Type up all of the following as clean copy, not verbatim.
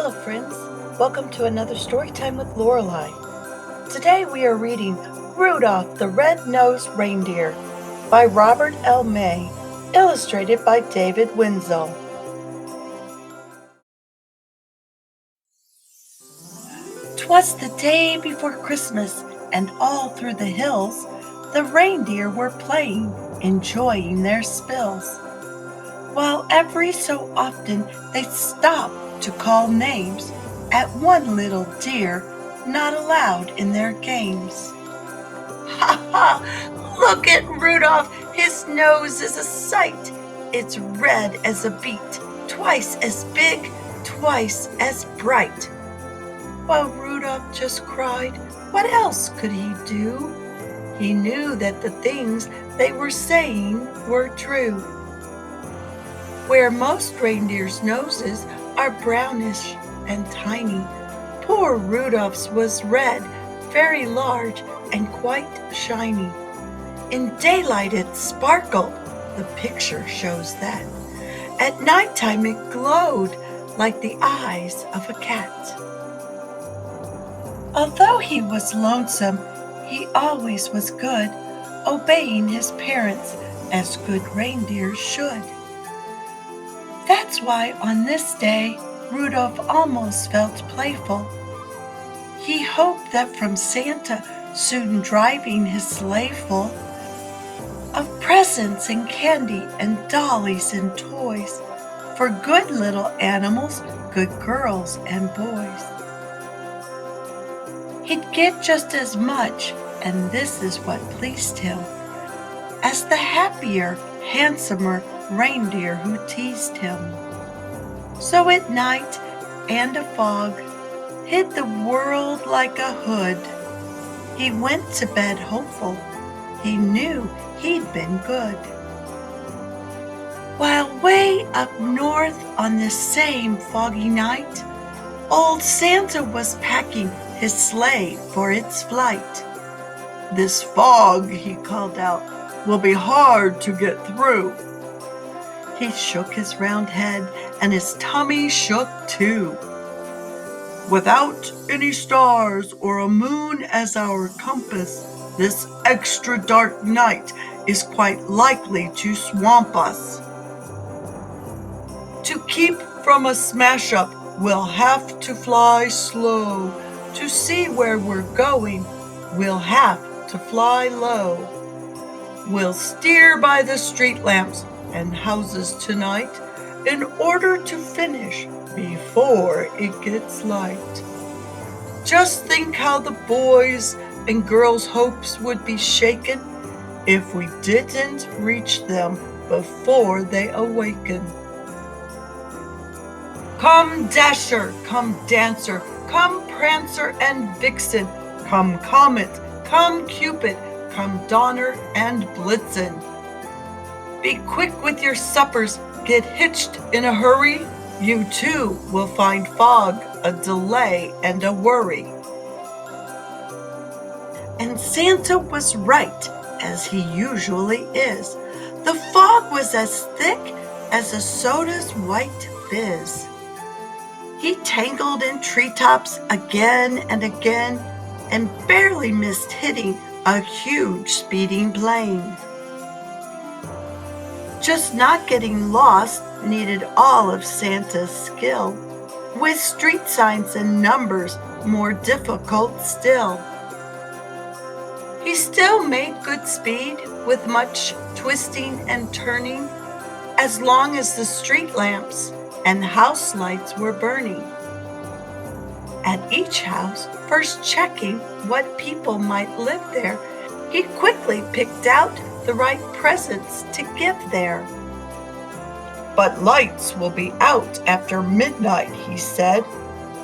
Hello, friends. Welcome to another story time with Lorelei. Today we are reading Rudolph the Red-Nosed Reindeer by Robert L. May, illustrated by David Wenzel. 'Twas the day before Christmas, and all through the hills the reindeer were playing, enjoying their spills, while every so often they stopped to call names at one little deer not allowed in their games. Ha ha! Look at Rudolph! His nose is a sight! It's red as a beet, twice as big, twice as bright. While Rudolph just cried, what else could he do? He knew that the things they were saying were true. Where most reindeers' noses are brownish and tiny, poor Rudolph's was red, very large and quite shiny. In daylight it sparkled, the picture shows that. At nighttime it glowed like the eyes of a cat. Although he was lonesome, he always was good, obeying his parents as good reindeers should. That's why on this day, Rudolph almost felt playful. He hoped that from Santa, soon driving his sleigh full of presents and candy and dollies and toys for good little animals, good girls and boys. He'd get just as much, and this is what pleased him, as the happier, handsomer reindeer who teased him. So at night and a fog hid the world like a hood, he went to bed hopeful. He knew he'd been good. While way up north on this same foggy night, old Santa was packing his sleigh for its flight. "This fog," he called out, "will be hard to get through." He shook his round head, and his tummy shook too. "Without any stars or a moon as our compass, this extra dark night is quite likely to swamp us. To keep from a smash-up, we'll have to fly slow. To see where we're going, we'll have to fly low. We'll steer by the street lamps and houses tonight in order to finish before it gets light. Just think how the boys' and girls' hopes would be shaken if we didn't reach them before they awaken. Come Dasher, come Dancer, come Prancer and Vixen, come Comet, come Cupid, come Donner and Blitzen. Be quick with your suppers, get hitched in a hurry. You too will find fog a delay and a worry." And Santa was right, as he usually is. The fog was as thick as a soda's white fizz. He tangled in treetops again and again, and barely missed hitting a huge speeding plane. Just not getting lost needed all of Santa's skill, with street signs and numbers more difficult still. He still made good speed with much twisting and turning, as long as the street lamps and house lights were burning. At each house, first checking what people might live there, he quickly picked out the right presents to give there. "But lights will be out after midnight," he said,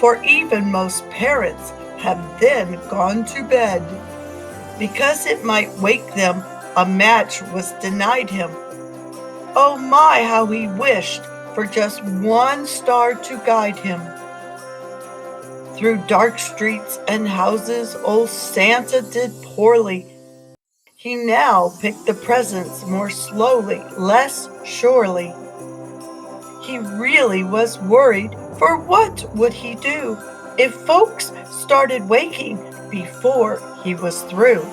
"for even most parents have then gone to bed. Because it might wake them, a match was denied him. Oh my, how he wished for just one star to guide him. Through dark streets and houses, old Santa did poorly. He now picked the presents more slowly, less surely. He really was worried For what would he do if folks started waking before he was through?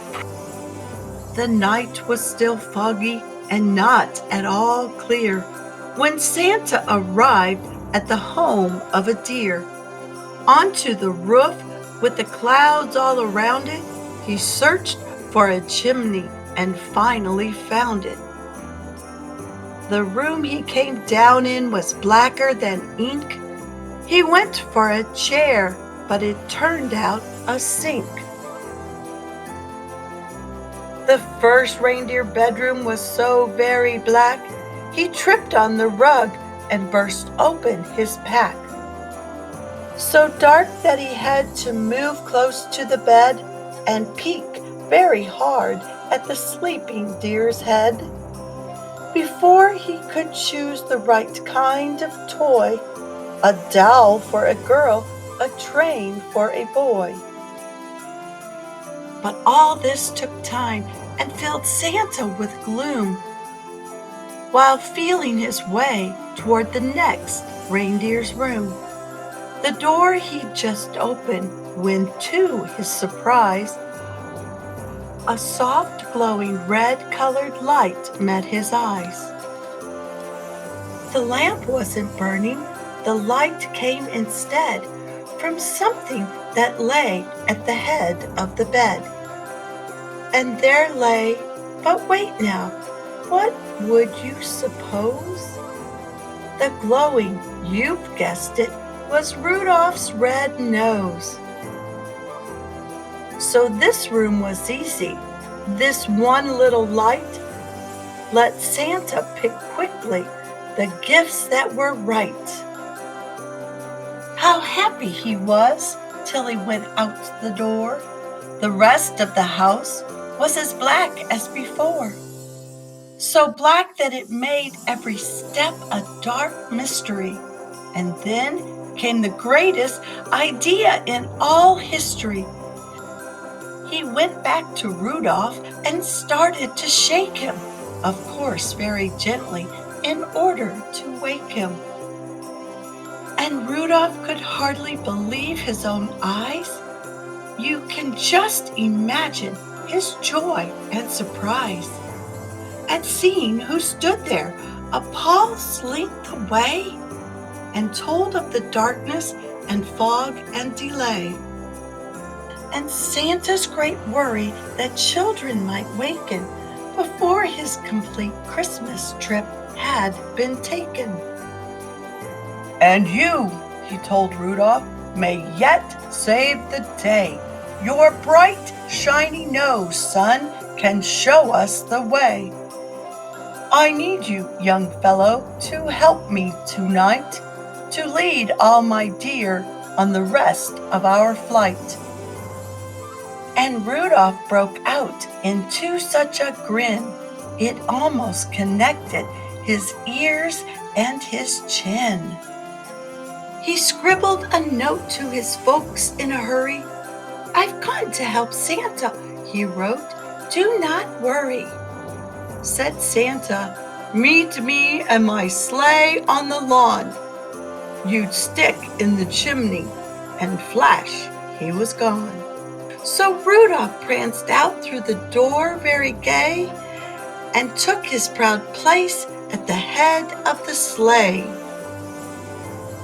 The night was still foggy and not at all clear when Santa arrived at the home of a deer. Onto the roof, with the clouds all around it, he searched for a chimney and finally found it. The room he came down in was blacker than ink. He went for a chair, but it turned out a sink. The first reindeer bedroom was so very black, he tripped on the rug and burst open his pack. So dark that he had to move close to the bed and peek very hard at the sleeping deer's head. Before he could choose the right kind of toy, a doll for a girl, a train for a boy. But all this took time and filled Santa with gloom, while feeling his way toward the next reindeer's room. The door he just opened when, to his surprise, a soft glowing red-colored light met his eyes. The lamp wasn't burning, the light came instead from something that lay at the head of the bed. And there lay, but wait now, what would you suppose? The glowing, you've guessed it, was Rudolph's red nose. So this room was easy. This one little light let Santa pick quickly the gifts that were right. How happy he was till he went out the door. The rest of the house was as black as before, so black that it made every step a dark mystery. And then came the greatest idea in all history. He went back to Rudolph and started to shake him, of course very gently, in order to wake him. And Rudolph could hardly believe his own eyes. You can just imagine his joy and surprise at seeing who stood there a paw's length away and told of the darkness and fog and delay, and Santa's great worry that children might waken before his complete Christmas trip had been taken. And you, he told Rudolph, may yet save the day. Your bright, shiny nose, son, can show us the way. I need you, young fellow, to help me tonight, to lead all my deer on the rest of our flight. And Rudolph broke out into such a grin, it almost connected his ears and his chin. He scribbled a note to his folks in a hurry. I've gone to help Santa, he wrote. Do not worry. Said Santa, meet me and my sleigh on the lawn. You'd stick in the chimney, and flash, he was gone. So Rudolph pranced out through the door very gay and took his proud place at the head of the sleigh.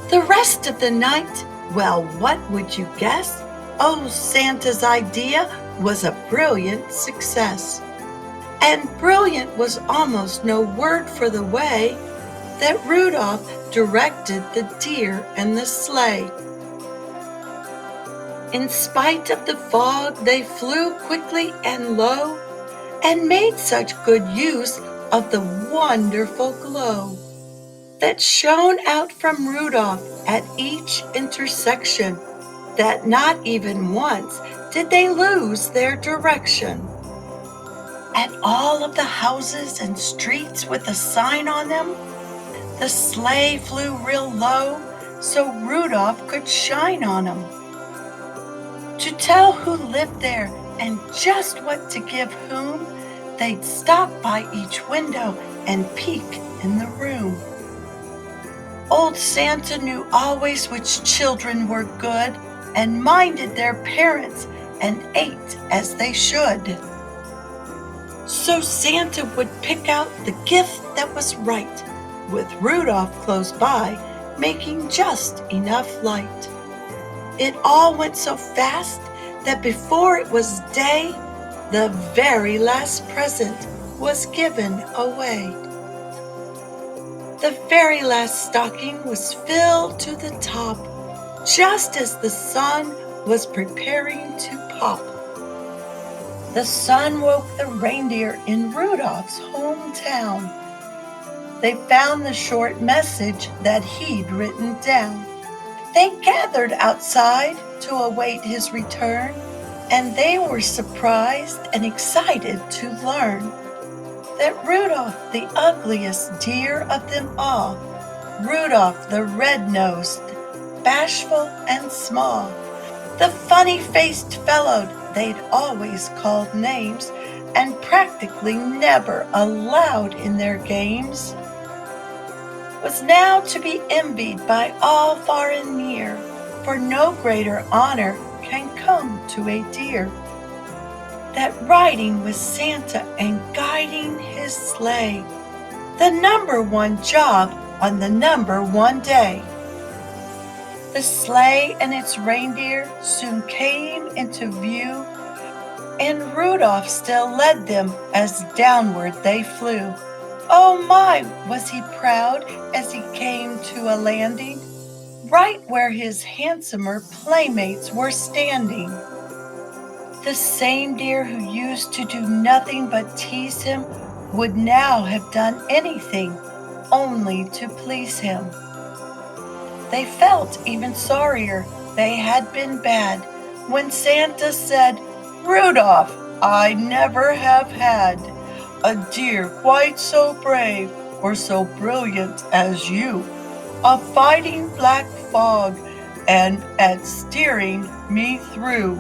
The rest of the night, well, what would you guess? Oh, Santa's idea was a brilliant success. And brilliant was almost no word for the way that Rudolph directed the deer and the sleigh. In spite of the fog, they flew quickly and low and made such good use of the wonderful glow that shone out from Rudolph at each intersection, that not even once did they lose their direction. At all of the houses and streets with a sign on them, the sleigh flew real low so Rudolph could shine on them. To tell who lived there and just what to give whom, they'd stop by each window and peek in the room. Old Santa knew always which children were good and minded their parents and ate as they should. So Santa would pick out the gift that was right, with Rudolph close by, making just enough light. It all went so fast that before it was day, the very last present was given away. The very last stocking was filled to the top, just as the sun was preparing to pop. The sun woke the reindeer in Rudolph's hometown. They found the short message that he'd written down. They gathered outside to await his return, and they were surprised and excited to learn that Rudolph, the ugliest deer of them all, Rudolph the Red-Nosed, bashful and small, the funny-faced fellow they'd always called names and practically never allowed in their games, was now to be envied by all far and near, for no greater honor can come to a deer that riding with Santa and guiding his sleigh, the number one job on the number one day. The sleigh and its reindeer soon came into view, and Rudolph still led them as downward they flew. Oh my, was he proud as he came to a landing, right where his handsomer playmates were standing. The same deer who used to do nothing but tease him would now have done anything only to please him. They felt even sorrier they had been bad when Santa said, "Rudolph, I never have had a deer quite so brave or so brilliant as you, a fighting black fog and at steering me through.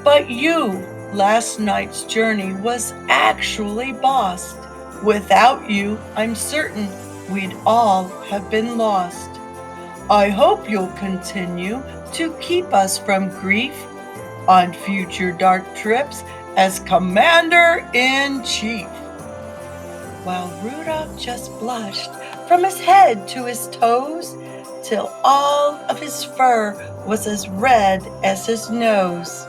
But you, last night's journey was actually bossed. Without you, I'm certain we'd all have been lost. I hope you'll continue to keep us from grief on future dark trips as Commander-in-Chief." While Rudolph just blushed from his head to his toes, till all of his fur was as red as his nose.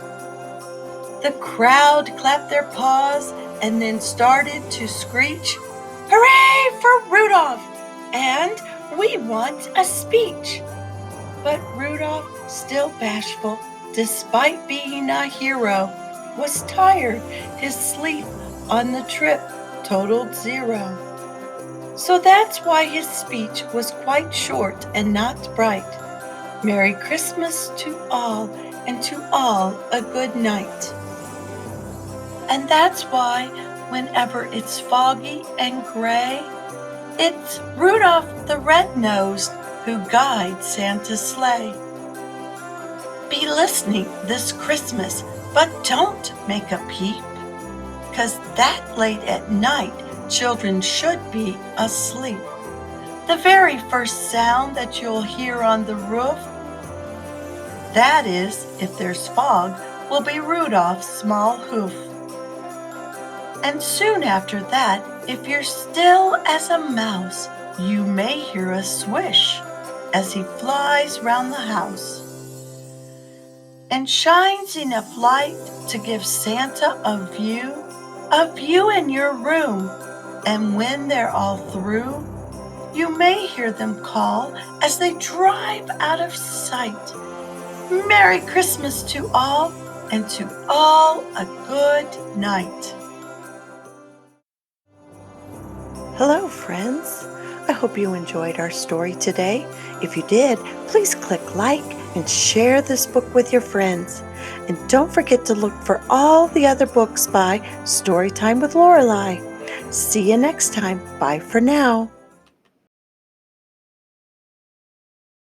The crowd clapped their paws and then started to screech, "Hooray for Rudolph! And we want a speech." But Rudolph, still bashful, despite being a hero, was tired. His sleep on the trip totaled 0. So that's why his speech was quite short and not bright. Merry Christmas to all, and to all a good night. And that's why, whenever it's foggy and gray, it's Rudolph the Red-Nosed who guides Santa's sleigh. Be listening this Christmas, but don't make a peep, 'cause that late at night children should be asleep. The very first sound that you'll hear on the roof, that is, if there's fog, will be Rudolph's small hoof. And soon after that, if you're still as a mouse, you may hear a swish as he flies round the house and shines enough light to give Santa a view in your room. And when they're all through, you may hear them call as they drive out of sight. Merry Christmas to all, and to all a good night. Hello, friends. I hope you enjoyed our story today. If you did, please click like and share this book with your friends. And don't forget to look for all the other books by Storytime with Lorelei. See you next time. Bye for now.